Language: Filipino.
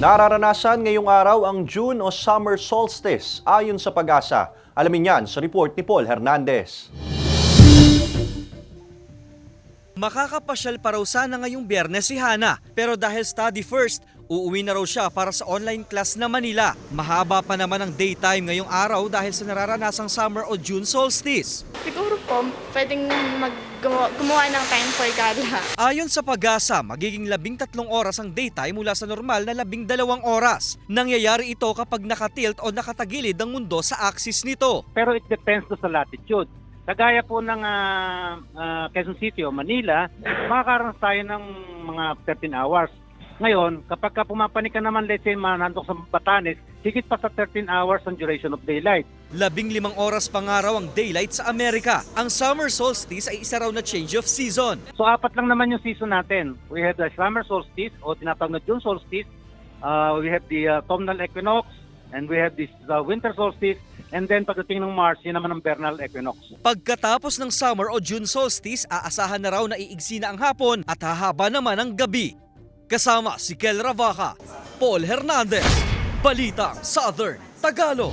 Nararanasan ngayong araw ang June o Summer Solstice ayon sa Pag-asa. Alamin yan sa report ni Paul Hernandez. Makakapasyal pa raw sana ngayong Biyernes si Hana, pero dahil study first, uuwi na raw siya para sa online class na Manila. Mahaba pa naman ang daytime ngayong araw dahil sa nararanasang summer o June solstice. Siguro po, pwedeng gumawa ng time for gala. Ayon sa Pag-asa, magiging 13 oras ang daytime mula sa normal na 12 oras. Nangyayari ito kapag nakatilt o nakatagilid ang mundo sa axis nito. Pero it depends sa latitude. Kagaya po ng Quezon City o Manila, makakaranas tayo ng mga 13 hours. Ngayon, kapag pumapanik ka naman, let's say, nandun sa Batanes, higit pa sa 13 hours ang duration of daylight. 15 oras pa nga raw ang daylight sa Amerika. Ang summer solstice ay isa raw na change of season. So, 4 lang naman yung season natin. We have the summer solstice o tinatawag na June solstice. We have the autumnal equinox, and we have this winter solstice. And then pagdating ng March, yun naman ang vernal equinox. Pagkatapos ng summer o June solstice, aasahan na raw na iigsi na ang hapon at hahaba naman ang gabi. Kasama si Kel Ravaca, Paul Hernandez, Balitang Southern Tagalog.